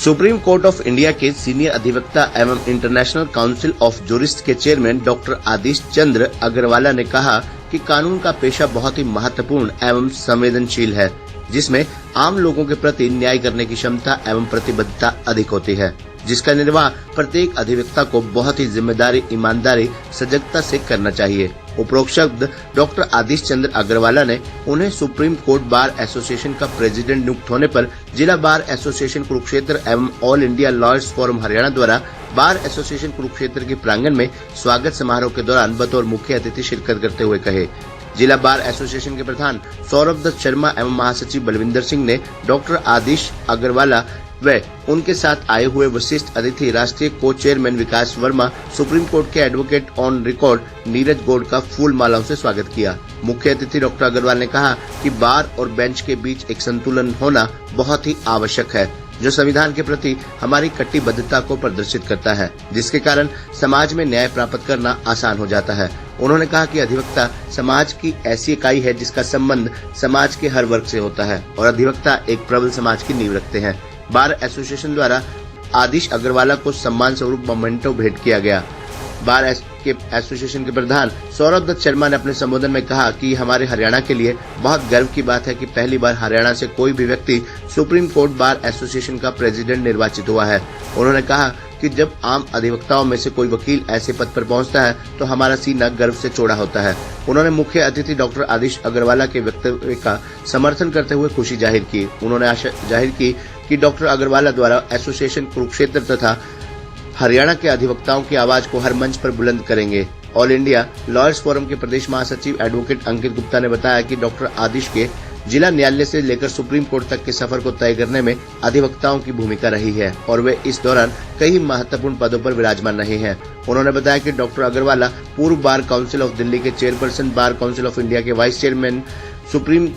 Supreme court of India के senior अधिवक्ता एवं इंटरनेशनल काउंसिल ऑफ जूरिस्ट के चेयरमैन डॉक्टर आदिश चंद्र अग्रवाला ने कहा कि कानून का पेशा बहुत ही महत्वपूर्ण एवं संवेदनशील है, जिसमें आम लोगों के प्रति न्याय करने की क्षमता एवं प्रतिबद्धता अधिक होती है, जिसका निर्वाह प्रत्येक अधिवक्ता को बहुत ही जिम्मेदारी, ईमानदारी, सजगता से करना चाहिए। उपरोक्त शब्द डॉक्टर आदिश चंद्र अग्रवाला ने उन्हें सुप्रीम कोर्ट बार एसोसिएशन का प्रेसिडेंट नियुक्त होने पर जिला बार एसोसिएशन कुरुक्षेत्र एवं all India lawyers forum Haryana द्वारा बार एसोसिएशन कुरुक्षेत्र के प्रांगण में स्वागत समारोह के दौरान बतौर मुख्य अतिथि शिरकत करते हुए कहे। जिला बार एसोसिएशन के प्रधान सौरभ दत्त शर्मा एवं महासचिव बलविंदर सिंह ने डॉक्टर आदिश अग्रवाला व उनके साथ आए हुए विशिष्ट अतिथि राष्ट्रीय को chairman Vikas Verma, supreme court के advocate on record Neeraj Gaur का फूल मालाओं से स्वागत किया। मुख्य अतिथि डॉक्टर अग्रवाल ने कहा कि बार और बेंच के बीच एक संतुलन होना बहुत ही आवश्यक है, जो संविधान के प्रति हमारी कटिबद्धता को प्रदर्शित करता है, जिसके कारण समाज में न्याय प्राप्त करना आसान हो जाता है। उन्होंने कहा कि अधिवक्ता समाज की ऐसी इकाई है जिसका संबंध समाज के हर वर्ग से होता है और अधिवक्ता एक प्रबल समाज की नींव रखते हैं। बार एसोसिएशन द्वारा आदिश अग्रवाला को सम्मान स्वरूप मोमेंटो भेंट किया गया। बार एसोसिएशन के प्रधान सौरभ दत्त शर्मा ने अपने संबोधन में कहा कि हमारे हरियाणा के लिए बहुत गर्व की बात है कि पहली बार हरियाणा से कोई भी व्यक्ति सुप्रीम कोर्ट बार एसोसिएशन का प्रेसिडेंट निर्वाचित हुआ है। उन्होंने कहा कि जब आम अधिवक्ताओं में से कोई वकील ऐसे पद पर पहुंचता है तो हमारा सीना गर्व से चौड़ा होता है। उन्होंने मुख्य अतिथि डॉक्टर आदिश अग्रवाला के वक्तव्य का समर्थन करते हुए खुशी जाहिर की। उन्होंने आशा जाहिर की कि डॉक्टर अग्रवाला द्वारा एसोसिएशन कुरुक्षेत्र तथा हरियाणा के अधिवक्ताओं की आवाज को हर मंच पर बुलंद करेंगे। ऑल इंडिया लॉयर्स फोरम के प्रदेश महासचिव एडवोकेट अंकित गुप्ता ने बताया कि डॉक्टर आदिश के जिला न्यायालय से लेकर सुप्रीम कोर्ट तक के सफर को तय करने में अधिवक्ताओं की भूमिका रही है और वे इस दौरान कई महत्वपूर्ण पदों पर विराजमान रहे हैं। उन्होंने बताया कि डॉक्टर अग्रवाला पूर्व बार काउंसिल ऑफ दिल्ली के chairperson, bar council of India के vice chairman, supreme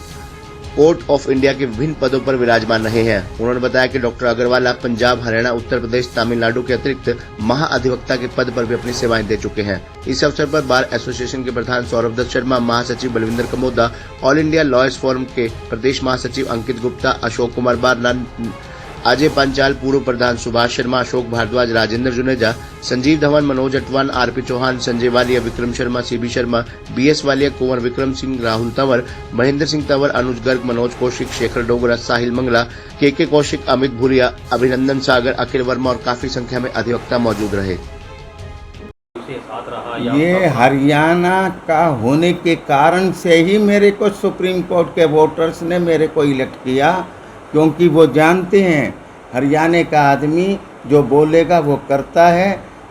court of India के विभिन्न पदों पर विराजमान रहे हैं। उन्होंने बताया कि डॉक्टर अग्रवाला पंजाब, हरियाणा, उत्तर प्रदेश, तमिलनाडु के अतिरिक्त महाअधिवक्ता के पद पर भी अपनी सेवाएं दे चुके हैं। इस अवसर पर बार एसोसिएशन के प्रधान सौरभ दत्त शर्मा, महासचिव Balwinder Kamoda, all India lawyers forum के प्रदेश महासचिव अंकित गुप्ता, अशोक कुमार बारला, अजय पंचाल, पूर्व प्रधान Subhash Sharma, Ashok Bhardwaj, Rajendra Juneja, Sanjeev Dhawan, Manoj Atwan, RP Chauhan, Sanjay Walia, Vikram Sharma, CB Sharma, BS Walia, Kunwar Vikram Singh, Rahul Tanwar, Mahendra Singh Tanwar, Anuj Garg, Manoj Kaushik, Shekhar Dogra, Sahil Mangla, K Kaushik, Amit Bhuria, अभिनंदन सागर, अखिल वर्मा और काफी संख्या में अधिवक्ता मौजूद रहे। ये हरियाणा का होने के कारण से ही मेरे को सुप्रीम कोर्ट के वोटर्स ने मेरे को इलेक्ट किया, क्योंकि वो जानते हैं हरियाणा का आदमी जो बोलेगा वो करता है।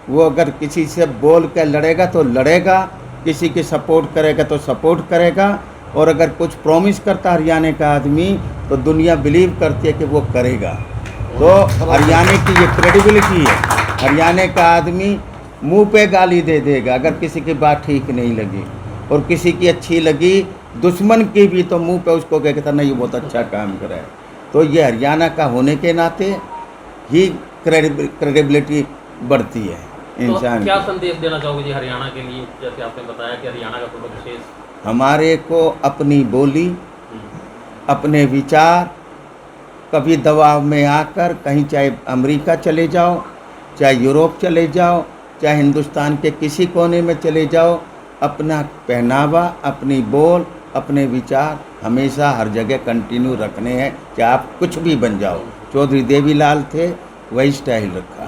वो अगर किसी से बोल के लड़ेगा तो लड़ेगा, किसी की सपोर्ट करेगा तो सपोर्ट करेगा, और अगर कुछ प्रॉमिस करता हरियाणा का आदमी तो दुनिया बिलीव करती है कि वो करेगा। तो हरियाणा की ये क्रेडिबिलिटी है। हरियाणा का आदमी मुंह पे गाली दे देगा अगर किसी की बात ठीक नहीं लगी, और किसी की अच्छी लगी दुश्मन की भी तो मुंह पे उसको कहता नहीं बहुत अच्छा काम करा है। तो ये हरियाणा का होने के नाते ही क्रेडिबिलिटी बढ़ती है इंसान। तो क्या संदेश देना चाहोगे जी हरियाणा के लिए? जैसे आपने बताया कि हरियाणा का थोड़ा विशेष, हमारे को अपनी बोली, अपने विचार, कभी दबाव में आकर कहीं चाहे अमेरिका चले जाओ, चाहे यूरोप चले जाओ, चाहे हिंदुस्तान के किसी कोने में चले जाओ, अपना पहनावा, अपनी बोल, अपने विचार हमेशा हर जगह कंटिन्यू रखने हैं, चाहे आप कुछ भी बन जाओ। चौधरी देवीलाल थे, वही स्टाइल रखा।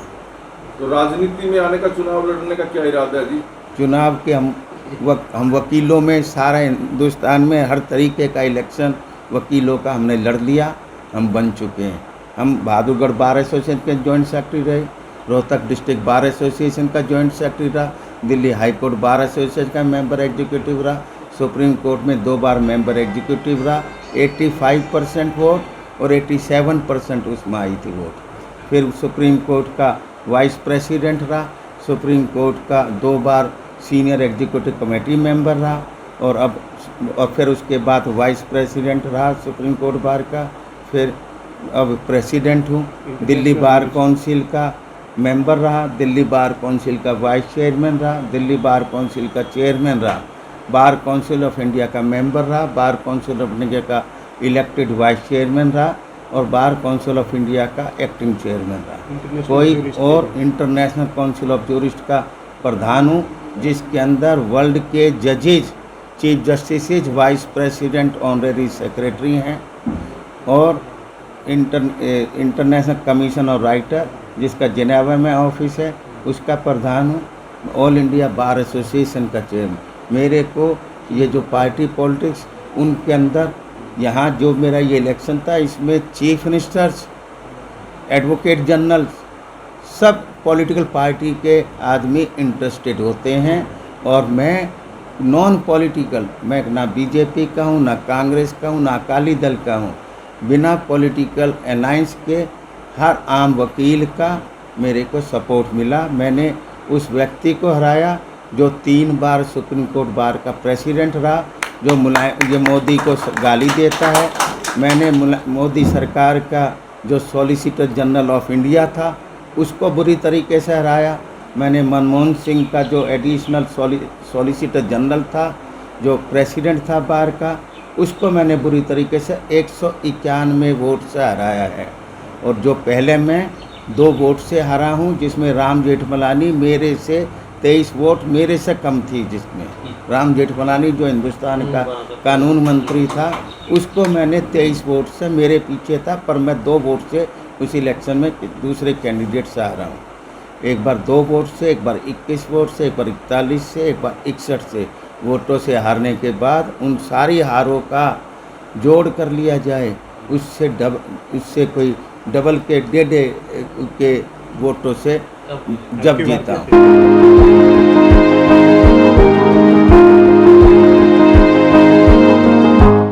तो राजनीति में आने का, चुनाव लड़ने का क्या इरादा है जी? चुनाव के हम वकीलों में सारा हिंदुस्तान में हर तरीके का इलेक्शन वकीलों का हमने लड़ लिया, हम बन चुके हैं। हम बहादुरगढ़ बार एसोसिएशन के जॉइंट सेक्रेटरी रहे, रोहतक डिस्ट्रिक्ट बार एसोसिएशन का जॉइंट सेक्रेटरी रहा, Delhi high court bar association का मेंबर एग्जीक्यूटिव रहा, सुप्रीम कोर्ट में 2 बार मेंबर एग्जीक्यूटिव रहा। 85% वोट और 87% उसमें आई थी वोट। फिर सुप्रीम कोर्ट का वाइस प्रेसिडेंट रहा, सुप्रीम कोर्ट का 2 बार सीनियर एग्जीक्यूटिव कमेटी मेंबर रहा, और फिर उसके बाद वाइस प्रेसिडेंट रहा सुप्रीम कोर्ट बार का। फिर अब प्रेसिडेंट हूँ। दिल्ली बार काउंसिल का मेंबर रहा, दिल्ली बार काउंसिल का वाइस चेयरमैन रहा, दिल्ली बार काउंसिल का चेयरमैन रहा, बार काउंसिल ऑफ इंडिया का मेंबर रहा, बार काउंसिल ऑफ इंडिया का इलेक्टेड वाइस चेयरमैन रहा, और बार काउंसिल ऑफ इंडिया का एक्टिंग चेयरमैन रहा। कोई और इंटरनेशनल काउंसिल ऑफ जूरिस्ट का प्रधान हूँ, जिसके अंदर वर्ल्ड के जजेज, chief justice, vice president, honorary secretary हैं, और इंटरनेशनल कमीशन ऑफ राइटर जिसका जिनेवा में ऑफिस है, उसका प्रधान हूँ। ऑल इंडिया बार एसोसिएशन का चेयरमैन। मेरे को ये जो पार्टी पॉलिटिक्स, उनके अंदर यहाँ जो मेरा ये इलेक्शन था, इसमें चीफ मिनिस्टर्स, एडवोकेट जनरल, सब पॉलिटिकल पार्टी के आदमी इंटरेस्टेड होते हैं, और मैं नॉन पॉलिटिकल, मैं ना बीजेपी का हूँ, ना कांग्रेस का हूँ, ना अकाली दल का हूँ, बिना पॉलिटिकल अलायंस के हर आम वकील का मेरे को सपोर्ट मिला। मैंने उस व्यक्ति को हराया जो 3 बार सुप्रीम कोर्ट बार का प्रेसिडेंट रहा, जो मोदी को गाली देता है। मैंने मोदी सरकार का जो सॉलिसिटर जनरल ऑफ इंडिया था, उसको बुरी तरीके से हराया। मैंने मनमोहन सिंह का जो एडिशनल सॉलिसिटर जनरल था, जो प्रेसिडेंट था बार का, उसको मैंने बुरी तरीके से 191 वोट से हराया है। और जो पहले मैं 2 वोट से हारा हूँ, जिसमें राम जेठमलानी मेरे से 23 वोट मेरे से कम थी, जिसमें राम जेठमलानी जो हिंदुस्तान का कानून मंत्री था, उसको मैंने 23 वोट से, मेरे पीछे था, पर मैं 2 वोट से उस इलेक्शन में दूसरे कैंडिडेट से हारा हूँ। एक बार 2 वोट से, एक बार 21 वोट से, एक बार 41 से, एक बार 61 से वोटों से हारने के बाद उन सारी हारों का जोड़ कर लिया जाए, उससे कोई डबल के 1.5 के वोटों से जब जीता हूँ।